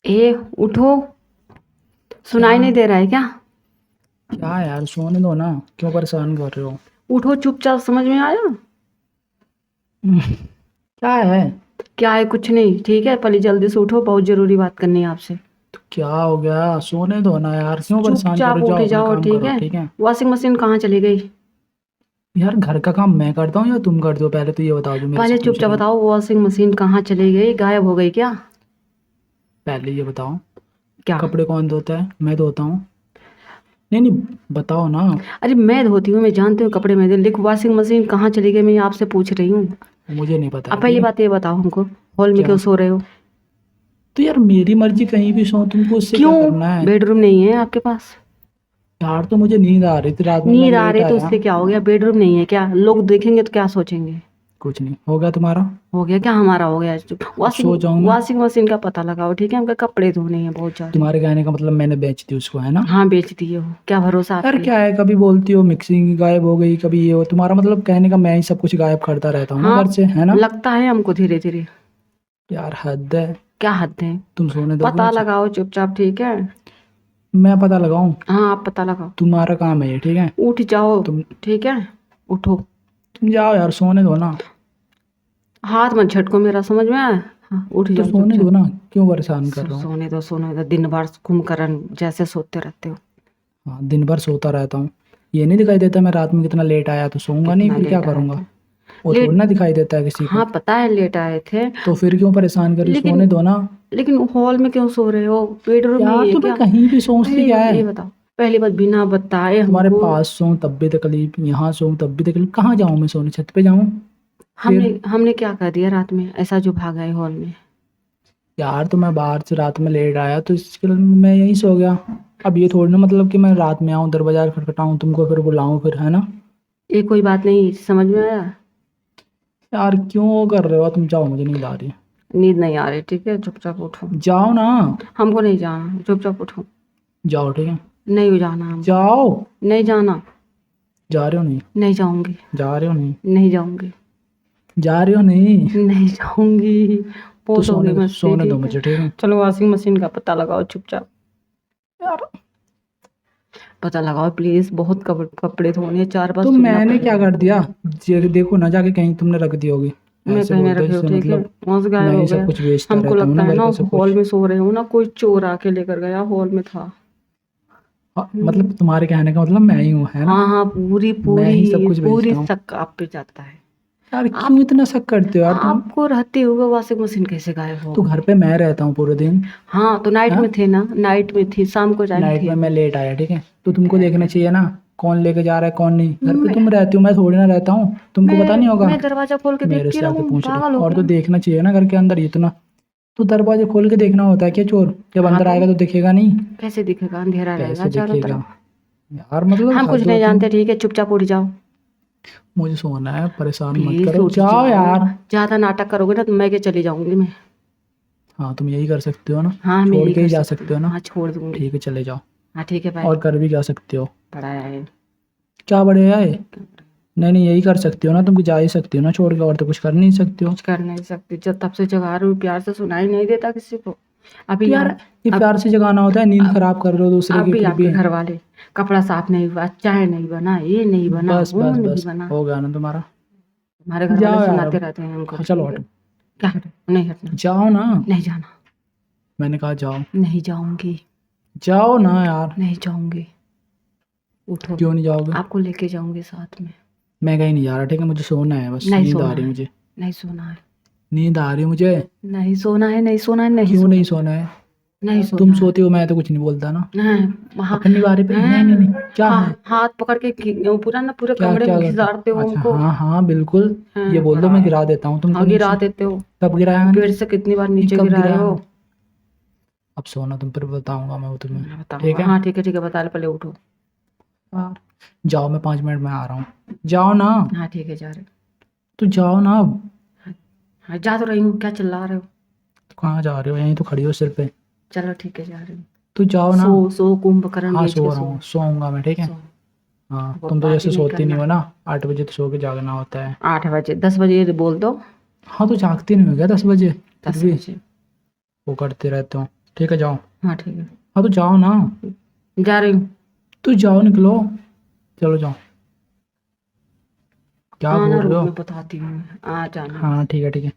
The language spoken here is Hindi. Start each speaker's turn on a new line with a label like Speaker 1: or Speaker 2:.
Speaker 1: ए उठो, सुनाई
Speaker 2: क्या
Speaker 1: नहीं दे रहा है क्या?
Speaker 2: क्या यार, सोने दो ना, क्यों परेशान कर रहे हो?
Speaker 1: उठो चुपचाप, समझ में आया?
Speaker 2: क्या है?
Speaker 1: क्या है? कुछ नहीं, ठीक है, पहले जल्दी से उठो, बहुत जरूरी बात करनी है आपसे।
Speaker 2: तो क्या हो गया? सोने दो ना यार, क्यों परेशान कर
Speaker 1: चुपचाप
Speaker 2: रहे हो?
Speaker 1: उठ
Speaker 2: जाओ अपना
Speaker 1: जाओ,
Speaker 2: काम
Speaker 1: ठीक
Speaker 2: करो,
Speaker 1: है।
Speaker 2: ठीक है?
Speaker 1: वॉशिंग मशीन कहाँ चली गई?
Speaker 2: यार, घर का काम मैं करता हूँ या तुम करते हो? पहले तो ये बताओ जो मेरे से
Speaker 1: पहले
Speaker 2: पूछ
Speaker 1: चुपचाप
Speaker 2: रही हो।
Speaker 1: बताओ, वॉशिंग मशीन कहाँ चली गई? गायब हो गई क्या?
Speaker 2: पहले ये बताओ,
Speaker 1: क्या?
Speaker 2: कपड़े कौन धोता है? मैं धोता हूँ। नहीं नहीं, बताओ ना।
Speaker 1: अरे मैं धोती हूँ, मैं जानती हूँ कपड़े में लिख, वॉशिंग मशीन कहाँ चली गई मैं आपसे पूछ रही हूँ।
Speaker 2: मुझे नहीं पता
Speaker 1: अब
Speaker 2: है, ठीक
Speaker 1: पहली
Speaker 2: है?
Speaker 1: बात ये बताओ हमको, हॉल में क्यों
Speaker 2: क्या?
Speaker 1: सो रहे हो?
Speaker 2: तो यार, मेरी मर्जी, कहीं भी सो, तुमको उससे क्या
Speaker 1: क्यों?
Speaker 2: करना है?
Speaker 1: बेडरूम नहीं है आपके पास?
Speaker 2: यार, तो मुझे नींद आ रही थी, रात में मैं
Speaker 1: नींद आ
Speaker 2: लेट
Speaker 1: रही तो
Speaker 2: आया।
Speaker 1: उससे क्या हो गया? बेडरूम नहीं है क्या? लोग देखेंगे तो क्या सोचेंगे?
Speaker 2: कुछ नहीं हो गया तुम्हारा।
Speaker 1: हो गया क्या? हमारा हो गया।
Speaker 2: अब
Speaker 1: वॉशिंग
Speaker 2: सो जाऊं मैं?
Speaker 1: वॉशिंग मशीन का पता लगाओ, ठीक है? हमके कपड़े धोने हैं बहुत ज्यादा।
Speaker 2: तुम्हारे कहने का मतलब मैंने बेच दी उसको, है ना?
Speaker 1: हाँ बेच दिए हो, क्या भरोसा आप
Speaker 2: यार
Speaker 1: पे?
Speaker 2: क्या है, कभी बोलती हो मिक्सिंग गायब हो गई, कभी ये हो, तुम्हारा मतलब कहने का मैं ही सब कुछ गायब करता रहता हूँ ना
Speaker 1: हाँ,
Speaker 2: घर से, है ना?
Speaker 1: लगता है हमको धीरे धीरे।
Speaker 2: यार हद है।
Speaker 1: क्या हद है?
Speaker 2: तुम सोने दोगे
Speaker 1: पता
Speaker 2: मुझे?
Speaker 1: लगाओ चुपचाप, ठीक है?
Speaker 2: मैं पता लगाऊं?
Speaker 1: हाँ आप पता लगाओ।
Speaker 2: तुम्हारा काम है ये, ठीक है?
Speaker 1: उठ जाओ,
Speaker 2: तुम
Speaker 1: ठीक है? उठो।
Speaker 2: तुम जाओ यार, सोने दो ना।
Speaker 1: हाथ मत झटको मेरा, समझ में आया? हाँ उठ
Speaker 2: तो
Speaker 1: जाओ
Speaker 2: सोने
Speaker 1: चुपचाप।
Speaker 2: दो ना, क्यों परेशान कर रहा हूँ?
Speaker 1: सोने दो, सोने दो, दिन भर कुंभकर्ण जैसे सोते रहते हो।
Speaker 2: हाँ, दिन भर सोता रहता हूँ। ये नहीं दिखाई देता मैं रात में कितना लेट आया? तो सोऊंगा नहीं,
Speaker 1: कितना
Speaker 2: फिर क्या
Speaker 1: लेट आए थे?
Speaker 2: करूंगा? वो थोड़ी
Speaker 1: लेट?
Speaker 2: ना दिखाई देता है किसी को।
Speaker 1: हाँ पता है लेट आए थे।
Speaker 2: तो फिर क्यों परेशान कर रही हो?
Speaker 1: लेकिन
Speaker 2: सोने दो ना।
Speaker 1: लेकिन हॉल में क्यों सो रहे हो? बेडरूम
Speaker 2: यार,
Speaker 1: नहीं है
Speaker 2: तो मैं
Speaker 1: क्या?
Speaker 2: कहीं भी सोऊं, उससे
Speaker 1: पहली
Speaker 2: क्या
Speaker 1: बात
Speaker 2: है?
Speaker 1: ये बताओ, पहली बात बिना बताए
Speaker 2: तुम्हारे
Speaker 1: हमको।
Speaker 2: पास सोऊं तब भी तकलीफ, यहाँ सोऊं तब भी तकलीफ, कहाँ जाऊं मैं सोने? छत पे जाऊं?
Speaker 1: हमने
Speaker 2: फिर?
Speaker 1: हमने क्या कर दिया रात में ऐसा जो भागा है हॉल में?
Speaker 2: यार, तो मैं बाहर से रात में लेट आया तो इसके लिए मैं यहीं सो गया। अब ये थोड़ी ना मतलब कि मैं रात में आऊँ, दरवाजा खटखटाऊं, तुमको फिर बुलाऊं, फिर, है ना?
Speaker 1: ये कोई बात नहीं, समझ में आया?
Speaker 2: यार क्यों कर रहे हो? तुम जाओ, मुझे नींद आ रही है।
Speaker 1: नींद नहीं आ रही, ठीक है? चुपचाप उठो।
Speaker 2: जाओ ना।
Speaker 1: हमको नहीं जाना, चुपचाप उठो।
Speaker 2: जाओ, ठीक है?
Speaker 1: नहीं जाना हमको।
Speaker 2: जाओ।
Speaker 1: नहीं जाना।
Speaker 2: जा रहे हो नहीं?
Speaker 1: नहीं जाऊंगी।
Speaker 2: जा रहे हो नहीं?
Speaker 1: नहीं जाऊंगी।
Speaker 2: जा रहे हो नहीं?
Speaker 1: नहीं जाऊंगी।
Speaker 2: तो
Speaker 1: बहुत हो गई मस्ती,
Speaker 2: सोने दो
Speaker 1: ठीक है?
Speaker 2: मुझे, ठीक है?
Speaker 1: चलो वॉशिंग मशीन का पता लगाओ चुपचाप।
Speaker 2: यार,
Speaker 1: पता लगाओ प्लीज, बहुत कपड़े धोने हैं, चार बार
Speaker 2: तो
Speaker 1: सुनना
Speaker 2: मैंने क्या
Speaker 1: पड़ेगा।
Speaker 2: कर दिया? देखो ना, जाके कहीं तुमने रख दी होगी।
Speaker 1: मैं
Speaker 2: ऐसे
Speaker 1: कहीं नहीं
Speaker 2: बोलते हो
Speaker 1: रखे हो,
Speaker 2: जैसे
Speaker 1: ठीक है?
Speaker 2: मतलब
Speaker 1: वहां से गायब
Speaker 2: मैं
Speaker 1: हो
Speaker 2: ही सब
Speaker 1: गया।
Speaker 2: कुछ बेचता
Speaker 1: हमको
Speaker 2: रहता हूँ
Speaker 1: लगता
Speaker 2: ना
Speaker 1: है
Speaker 2: घर
Speaker 1: ना
Speaker 2: का सब
Speaker 1: हॉल
Speaker 2: कुछ।
Speaker 1: में सो रहे हो ना, कोई चोर आके लेकर गया, हॉल में था।
Speaker 2: हाँ,
Speaker 1: हम्म।
Speaker 2: मतलब तुम्हारे कहने का मतलब मैं ही हूँ, है ना?
Speaker 1: हाँ हाँ, पूरी
Speaker 2: मैं ही सब
Speaker 1: पूरी
Speaker 2: कुछ
Speaker 1: पूरी
Speaker 2: बेचता हूँ।
Speaker 1: शक आप पे जाता है।
Speaker 2: यार
Speaker 1: आप
Speaker 2: क्यों इतना शक करते हो यार तुम?
Speaker 1: आपको रहते हुए वॉशिंग मशीन कैसे गायब हो
Speaker 2: तो
Speaker 1: गई?
Speaker 2: घर पे मैं रहता हूँ पूरे दिन।
Speaker 1: हाँ तो नाइट
Speaker 2: हाँ,
Speaker 1: में थे ना, नाइट में थी, शाम को टाइम
Speaker 2: नाइट
Speaker 1: थी।
Speaker 2: में मैं लेट आया, ठीक है? तो तुमको देखना चाहिए ना, कौन लेके जा रहा है कौन नहीं। घर पे
Speaker 1: मैं
Speaker 2: तुम रहती हो, मैं थोड़ी ना रहता हूँ, तुमको पता
Speaker 1: मैं
Speaker 2: नहीं होगा?
Speaker 1: मैं दरवाजा खोल के
Speaker 2: मेरे
Speaker 1: देखती
Speaker 2: से आके
Speaker 1: रहूं?
Speaker 2: पूछ रहे
Speaker 1: पागल हो
Speaker 2: हो। और
Speaker 1: क्या?
Speaker 2: तो देखना चाहिए ना घर के अंदर इतना। तो दरवाजे खोल के देखना होता है क्या चोर? जब
Speaker 1: हाँ
Speaker 2: अंदर
Speaker 1: तो
Speaker 2: आएगा तो दिखेगा नहीं?
Speaker 1: कैसे दिखेगा? अंधेरा रहेगा
Speaker 2: कैसे
Speaker 1: चारों
Speaker 2: दिखेगा?
Speaker 1: तरफ।
Speaker 2: यार मतलब
Speaker 1: हम कुछ
Speaker 2: हद
Speaker 1: नहीं
Speaker 2: होती
Speaker 1: जानते,
Speaker 2: है।
Speaker 1: ठीक है? चुपचाप उठ जाओ।
Speaker 2: मुझे सोना है, परेशान मत
Speaker 1: प्लीज
Speaker 2: करो,
Speaker 1: उठ
Speaker 2: जाओ
Speaker 1: जाओ।
Speaker 2: यार।
Speaker 1: ज्यादा नाटक करोगे ना तो मैं के चली जाऊंगी मैं।
Speaker 2: हाँ, तुम यही कर सकते हो ना?
Speaker 1: हाँ मैं
Speaker 2: छोड़
Speaker 1: यही
Speaker 2: के
Speaker 1: कर
Speaker 2: ही जा
Speaker 1: सकती
Speaker 2: सकते
Speaker 1: हूँ,
Speaker 2: हो ना?
Speaker 1: हाँ छोड़ दूंगी।
Speaker 2: ठीक है, चले जाओ।
Speaker 1: हाँ ठीक है, बाय।
Speaker 2: और कर भी जा सकते हो।
Speaker 1: बड़ा है।
Speaker 2: क्या बढ़िया है? नहीं नहीं, यही कर सकती हो ना, तुम जा ही सकती हो ना छोड़ के, और तो कुछ कर नहीं सकती हो।
Speaker 1: कुछ कर नहीं सकती, जब तब से जगा रही हूँ, प्यार से सुनाई नहीं देता किसी को। अभी
Speaker 2: तो यार,
Speaker 1: यहाँ
Speaker 2: ये
Speaker 1: अब
Speaker 2: प्यार से जगाना होता है? नींद
Speaker 1: अब
Speaker 2: खराब कर रहे हो दूसरे की
Speaker 1: अभी
Speaker 2: फिर
Speaker 1: आपके
Speaker 2: भी।
Speaker 1: घर वाले, कपड़ा साफ नहीं हुआ, चाय नहीं बना, ये नहीं बना,
Speaker 2: बस
Speaker 1: वो
Speaker 2: बस
Speaker 1: नहीं
Speaker 2: बस,
Speaker 1: बना।
Speaker 2: हो गया ना तुम्हारा?
Speaker 1: हमारे घर वाले
Speaker 2: जाओ यार
Speaker 1: सुनाते
Speaker 2: अब।
Speaker 1: रहते हैं हमको,
Speaker 2: हाँ, चलो
Speaker 1: ठीक है?
Speaker 2: हटो।
Speaker 1: क्या हटे? नहीं हटना।
Speaker 2: जाओ ना।
Speaker 1: नहीं जाना।
Speaker 2: मैंने कहा जाओ।
Speaker 1: नहीं जाऊंगी।
Speaker 2: जाओ ना यार।
Speaker 1: नहीं जाऊंगी। उठो।
Speaker 2: क्यों नहीं जाओगे?
Speaker 1: आपको लेके जाऊंगी साथ में।
Speaker 2: मैं कहीं नहीं जा रहा, ठीक है? मुझे सोना है, बस
Speaker 1: नहीं
Speaker 2: नींद आ
Speaker 1: सोना
Speaker 2: रही है
Speaker 1: है।
Speaker 2: मुझे।
Speaker 1: नहीं सोना है।
Speaker 2: नींद आ रही है मुझे।
Speaker 1: नहीं सोना है, नहीं सोना है, नहीं
Speaker 2: क्यों
Speaker 1: सोना
Speaker 2: नहीं
Speaker 1: है।
Speaker 2: सोना है?
Speaker 1: नहीं
Speaker 2: तुम
Speaker 1: सोना है।
Speaker 2: सोती हो, मैं तो कुछ नहीं बोलता ना।
Speaker 1: हैं, हाँ।
Speaker 2: अपनी बारी पे नहीं नहीं नहीं,
Speaker 1: हैं,
Speaker 2: क्या है?
Speaker 1: हाथ पकड़ के पूरा ना पूरे
Speaker 2: क्या
Speaker 1: कमरे
Speaker 2: क्या
Speaker 1: में
Speaker 2: करते
Speaker 1: घिसाड़ते
Speaker 2: हो?
Speaker 1: हो
Speaker 2: अच्छा,
Speaker 1: हमको।
Speaker 2: हाँ हाँ बिल्कुल। ये
Speaker 1: हैं,
Speaker 2: बोल दो,
Speaker 1: बड़ा
Speaker 2: मैं
Speaker 1: है।
Speaker 2: गिरा देता हूँ तुमको
Speaker 1: हाँ गिरा
Speaker 2: नीचे।
Speaker 1: देते हो।
Speaker 2: कब गिराया मैंने?
Speaker 1: पेड़ से कितनी बार
Speaker 2: ये
Speaker 1: नीचे
Speaker 2: कब
Speaker 1: गिराए
Speaker 2: गिराया
Speaker 1: हो?
Speaker 2: मैंने? अब सोना तुम, फिर बताऊंगा मैं वो तुम्हें।
Speaker 1: मैं
Speaker 2: ठीक
Speaker 1: बताऊंगा,
Speaker 2: है?
Speaker 1: हाँ ठीक है, ठीक है, बता ले, पहले उठो।
Speaker 2: यार, जाओ, मैं 5 मिनट में आ रहा हूँ। जाओ ना।
Speaker 1: हाँ ठीक है, जा रहे हो?
Speaker 2: तो जाओ ना अब।
Speaker 1: हाँ, हाँ जा तो रही हूँ, क्या चिल्ला रहे हो?
Speaker 2: तो कहाँ जा रहे हो? यहीं तो खड़ी हो सिर पे।
Speaker 1: चलो ठीक है, जा रही हूँ।
Speaker 2: तो जाओ ना।
Speaker 1: सो सो, कुंभकर्ण
Speaker 2: हाँ,
Speaker 1: बेच
Speaker 2: सो
Speaker 1: के
Speaker 2: रहा
Speaker 1: सो।
Speaker 2: हूँ, सोऊंगा मैं, ठीक है?
Speaker 1: सो।
Speaker 2: हाँ,
Speaker 1: वो
Speaker 2: तुम तो
Speaker 1: बात ही
Speaker 2: जैसे
Speaker 1: नहीं
Speaker 2: सोती नहीं
Speaker 1: करना।
Speaker 2: हो ना। 8 बजे तो सो के जागना होता है।
Speaker 1: 8 बजे, 10 बजे बोल दो।
Speaker 2: हाँ, तो जागती नहीं हो क्या 10 बजे? फिर
Speaker 1: 10
Speaker 2: भी
Speaker 1: बजे
Speaker 2: वो करते रहते हो। ठीक है जाओ।
Speaker 1: हाँ ठीक है,
Speaker 2: हाँ तो जाओ ना,
Speaker 1: जा रही हूँ।
Speaker 2: तो जाओ निकलो, चलो जाओ। क्या
Speaker 1: हाँ ना,
Speaker 2: बोल रहे
Speaker 1: रुक
Speaker 2: हो?
Speaker 1: मैं बताती हूँ, आ जाना।
Speaker 2: हाँ ठीक है ठीक है।